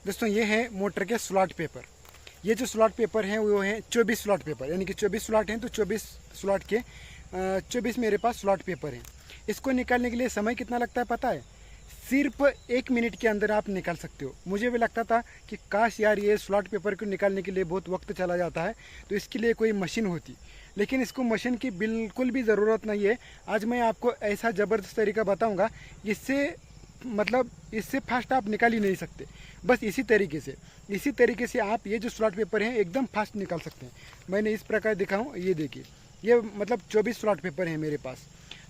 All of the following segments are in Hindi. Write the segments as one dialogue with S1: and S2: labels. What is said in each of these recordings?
S1: दोस्तों ये है मोटर के स्लॉट पेपर। ये जो स्लॉट पेपर हैं वो हैं 24 स्लॉट पेपर, यानी कि 24 स्लॉट हैं तो 24 स्लॉट के 24 मेरे पास स्लॉट पेपर हैं। इसको निकालने के लिए समय कितना लगता है पता है? सिर्फ 1 मिनट के अंदर आप निकाल सकते हो। मुझे भी लगता था कि काश यार ये स्लॉट पेपर को निकालने के लिए बहुत वक्त चला जाता है, तो इसके लिए कोई मशीन होती, लेकिन इसको मशीन की बिल्कुल भी ज़रूरत नहीं है। आज मैं आपको ऐसा ज़बरदस्त तरीका बताऊंगा, इससे फास्ट आप निकाल ही नहीं सकते। बस इसी तरीके से आप ये जो स्लॉट पेपर हैं एकदम फास्ट निकाल सकते हैं। मैंने इस प्रकार दिखाऊं, ये देखिए, ये 24 स्लॉट पेपर हैं मेरे पास।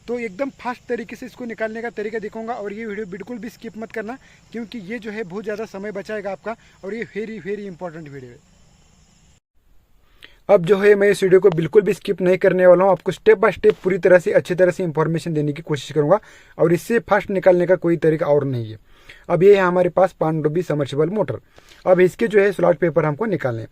S1: तो एकदम फास्ट तरीके से इसको निकालने का तरीका दिखाऊंगा, और ये वीडियो बिल्कुल भी स्किप मत करना, क्योंकि ये जो है बहुत ज़्यादा समय बचाएगा आपका, और ये वेरी इंपॉर्टेंट वीडियो है। अब जो है मैं इस वीडियो को बिल्कुल भी स्किप नहीं करने वाला हूँ। आपको स्टेप बाय स्टेप पूरी तरह से अच्छी तरह से इंफॉर्मेशन देने की कोशिश करूंगा, और इससे फास्ट निकालने का कोई तरीका और नहीं है। अब ये है हमारे पास पनडुब्बी सबमर्सिबल मोटर। अब इसके जो है स्लॉट पेपर हमको निकालने हैं।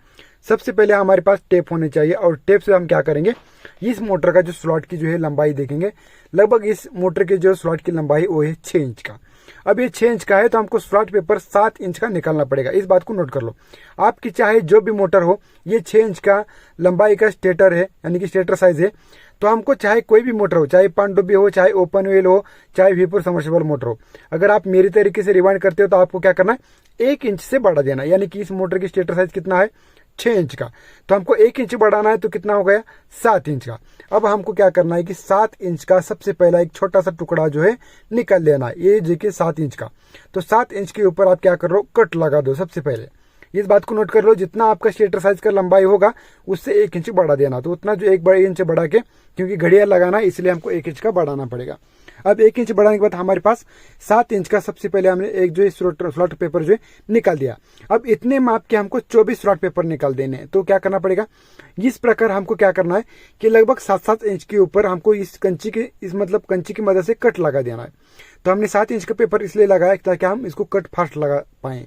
S1: सबसे पहले हमारे पास टेप होने चाहिए, और टेप से हम क्या करेंगे, इस मोटर का जो स्लॉट की जो है लंबाई देखेंगे। लगभग इस मोटर के जो स्लॉट की लंबाई वो है 6 इंच का। अब ये 6 इंच का है तो हमको स्लॉट पेपर 7 इंच का निकालना पड़ेगा। इस बात को नोट कर लो। आपकी चाहे जो भी मोटर हो, ये 6 इंच का लंबाई का स्टेटर है, यानी कि स्टेटर साइज है। तो हमको चाहे कोई भी मोटर हो, चाहे पनडुब्बी हो, चाहे ओपन व्हील हो, चाहे व्हीपर सबमर्सिबल मोटर हो, अगर आप मेरी तरीके से रिवाइंड करते हो तो आपको क्या करना है, 1 इंच से बढ़ा देना। यानी कि इस मोटर की स्टेटर साइज कितना है, 6 इंच का, तो हमको 1 इंच बढ़ाना है, तो कितना हो गया, 7 इंच का। अब हमको क्या करना है कि 7 इंच का सबसे पहला एक छोटा सा टुकड़ा जो है निकाल लेना है। ये देखिए 7 इंच का, तो 7 इंच के ऊपर आप क्या कर लो, कट लगा दो। सबसे पहले इस बात को नोट कर लो, जितना आपका स्टेटर साइज का लंबाई होगा उससे 1 इंच बढ़ा देना। तो उतना जो 1 इंच बढ़ा के, क्योंकि घड़ियाल लगाना है इसलिए हमको 1 इंच का बढ़ाना पड़ेगा। अब 1 इंच बढ़ाने के बाद हमारे पास 7 इंच का सबसे पहले हमने एक जो स्लॉट पेपर जो है निकाल दिया। अब इतने माप के हमको 24 स्लॉट पेपर निकाल देने हैं। तो क्या करना पड़ेगा, इस प्रकार हमको क्या करना है कि लगभग 7-7 इंच के ऊपर हमको इस कंची की मदद से कट लगा देना है। तो हमने 7 इंच का पेपर इसलिए लगाया ताकि हम इसको कट फास्ट लगा पाए,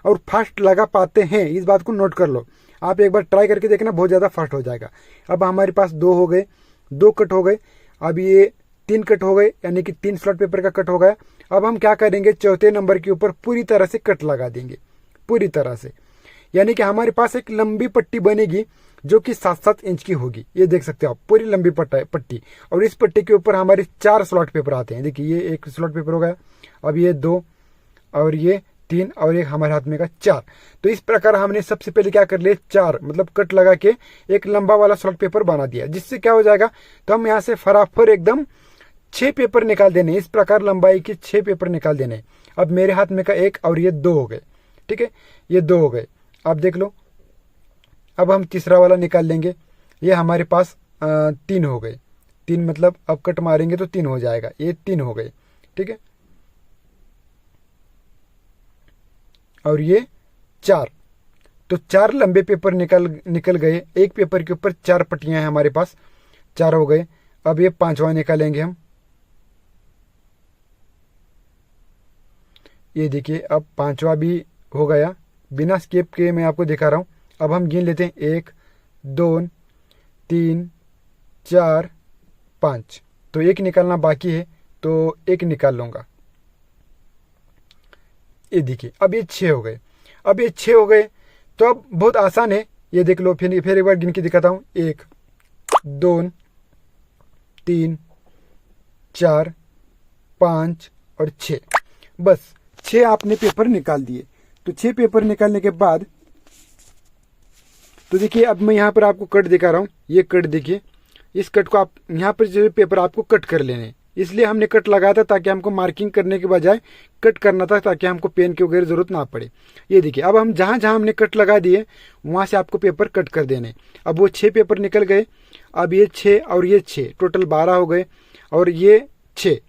S1: और फास्ट लगा पाते हैं, इस बात को नोट कर लो। आप एक बार ट्राई करके देखना, बहुत ज़्यादा फास्ट हो जाएगा। अब हमारे पास 2 हो गए, 2 कट हो गए। अब ये 3 कट हो गए, यानी कि 3 स्लॉट पेपर का कट हो गया। अब हम क्या करेंगे, चौथे नंबर के ऊपर पूरी तरह से कट लगा देंगे, पूरी तरह से। यानी कि हमारे पास एक लंबी पट्टी बनेगी जो कि 7-7 इंच की होगी। ये देख सकते हो आप, पूरी लंबी पट्टी। और इस पट्टी के ऊपर हमारे 4 स्लॉट पेपर आते हैं। देखिए ये 1 स्लॉट पेपर हो गया, अब ये 2, और ये 3, और एक हमारे हाथ में का 4। तो इस प्रकार हमने सबसे पहले क्या कर लिया, 4 कट लगा के एक लंबा वाला स्लॉट पेपर बना दिया। जिससे क्या हो जाएगा, तो हम यहाँ से फटाफट एकदम 6 पेपर निकाल देने। इस प्रकार लंबाई के 6 पेपर निकाल देने। अब मेरे हाथ में का 1, और ये 2 हो गए। ठीक है, ये 2 हो गए। आप देख लो, अब हम तीसरा वाला निकाल लेंगे। ये हमारे पास 3 हो गए। 3 अब कट मारेंगे तो 3 हो जाएगा। ये 3 हो गए। ठीक है, और ये 4। तो 4 लंबे पेपर निकल गए। एक पेपर के ऊपर 4 पट्टियां हैं हमारे पास, 4 हो गए। अब ये 5वां निकालेंगे हम। ये देखिए, अब 5वां भी हो गया। बिना स्किप के मैं आपको दिखा रहा हूं। अब हम गिन लेते हैं, 1 2 3 4 5। तो 1 निकालना बाकी है, तो 1 निकाल लूंगा। ये देखिए, अब ये 6 हो गए। अब ये 6 हो गए, तो अब बहुत आसान है। ये देख लो, फिर एक बार गिन के दिखाता हूं, 1 2 3 4 5 और 6। बस 6 आपने पेपर निकाल दिए। तो 6 पेपर निकालने के बाद, तो देखिए अब मैं यहाँ पर आपको कट दिखा रहा हूँ। ये कट देखिए, इस कट को आप यहाँ पर जो पेपर आपको कट कर लेने, इसलिए हमने कट लगाया था ताकि हमको मार्किंग करने के बजाय कट करना था, ताकि हमको पेन की वगैरह जरूरत ना पड़े। ये देखिए, अब हम जहाँ जहाँ हमने कट लगा दिए वहाँ से आपको पेपर कट कर देने। अब वो 6 पेपर निकल गए। अब ये 6 और ये 6, टोटल 12 हो गए, और ये 6।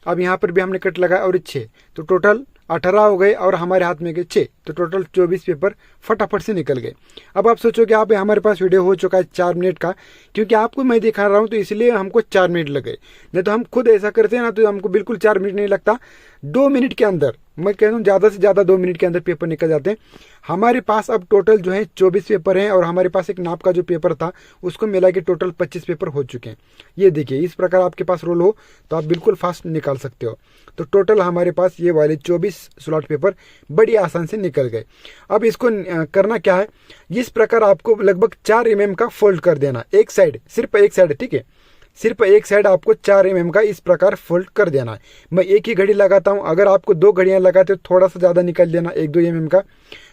S1: अब यहाँ पर भी हमने कट लगाया, और 6, तो टोटल 18 हो गए, और हमारे हाथ में गए 6, तो टोटल 24 पेपर फटाफट से निकल गए। अब आप सोचोगे आप हमारे पास वीडियो हो चुका है 4 मिनट का, क्योंकि आपको मैं दिखा रहा हूँ तो इसलिए हमको 4 मिनट लगे। नहीं तो हम खुद ऐसा करते हैं ना, तो हमको बिल्कुल 4 मिनट नहीं लगता। 2 मिनट के अंदर मैं कह दूँ ज़्यादा से ज़्यादा 2 मिनट के अंदर पेपर निकल जाते हैं। हमारे पास अब टोटल जो है 24 पेपर हैं और हमारे पास एक नाप का जो पेपर था उसको मिला के टोटल 25 पेपर हो चुके हैं। ये देखिए, इस प्रकार आपके पास रोल हो तो आप बिल्कुल फास्ट निकाल सकते हो। तो टोटल हमारे पास ये वाले 24 स्लॉट पेपर बड़ी आसान से निकल गए। अब इसको करना क्या है, इस प्रकार आपको लगभग 4 mm का फोल्ड कर देना, एक साइड, सिर्फ एक साइड, ठीक है, सिर्फ एक साइड आपको 4 mm का इस प्रकार फोल्ड कर देना है। मैं एक ही घड़ी लगाता हूँ, अगर आपको 2 घड़ियाँ लगाते हो थोड़ा सा ज़्यादा निकाल देना, 1-2 mm का।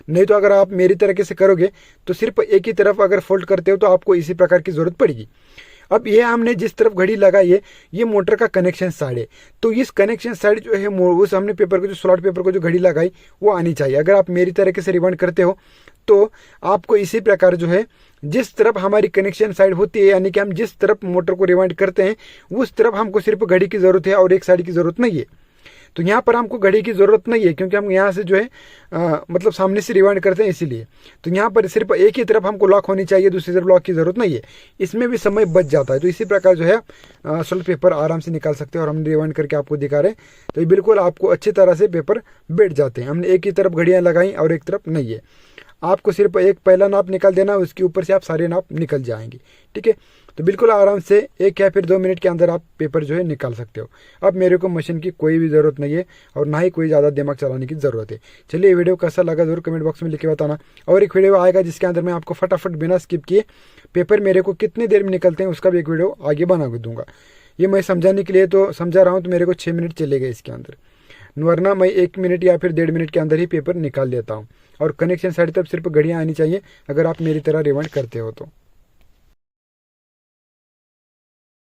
S1: नहीं तो अगर आप मेरी तरीके से करोगे तो सिर्फ एक ही तरफ अगर फोल्ड करते हो तो आपको इसी प्रकार की ज़रूरत पड़ेगी। अब ये हमने जिस तरफ घड़ी लगाई है ये मोटर का कनेक्शन साइड है, तो इस कनेक्शन साइड जो है उस हमने पेपर को, जो स्लॉट पेपर को जो घड़ी लगाई वो आनी चाहिए। अगर आप मेरी तरीके से रिवाइंड करते हो तो आपको इसी प्रकार जो है जिस तरफ हमारी कनेक्शन साइड होती है, यानी कि हम जिस तरफ मोटर को रिवाइंड करते हैं उस तरफ हमको सिर्फ घड़ी की ज़रूरत है और एक साइड की ज़रूरत नहीं है। तो यहाँ पर हमको घड़ी की ज़रूरत नहीं है क्योंकि हम यहाँ से जो है मतलब सामने से रिवाइंड करते हैं इसीलिए। तो यहाँ पर सिर्फ एक ही तरफ हमको लॉक होनी चाहिए, दूसरी तरफ लॉक की ज़रूरत नहीं है, इसमें भी समय बच जाता है। तो इसी प्रकार जो है स्लॉट पेपर आराम से निकाल सकते हैं और हम रिवाइंड करके आपको दिखा रहे हैं। तो ये बिल्कुल आपको अच्छी तरह से पेपर बैठ जाते हैं। हमने एक ही तरफ घड़ियाँ लगाई और एक तरफ नहीं है। आपको सिर्फ एक पहला नाप निकाल देना, उसके ऊपर से आप सारे नाप निकल जाएंगे, ठीक है। तो बिल्कुल आराम से 1 या फिर 2 मिनट के अंदर आप पेपर जो है निकाल सकते हो। अब मेरे को मशीन की कोई भी ज़रूरत नहीं है और ना ही कोई ज़्यादा दिमाग चलाने की ज़रूरत है। चलिए, ये वीडियो कैसा लगा ज़रूर कमेंट बॉक्स में लिख के बताना। और एक वीडियो आएगा जिसके अंदर मैं आपको फटाफट बिना स्किप किए पेपर मेरे को कितनी देर में निकलते हैं उसका भी एक वीडियो आगे बना दूंगा। ये मैं समझाने के लिए तो समझा रहा हूँ, तो मेरे को 6 मिनट चलेगा इसके अंदर, वरना मैं 1 मिनट या फिर 1.5 मिनट के अंदर ही पेपर निकाल लेता हूँ। और कनेक्शन साइड तक सिर्फ घड़ियाँ आनी चाहिए अगर आप मेरी तरह रिवाइंड करते हो तो।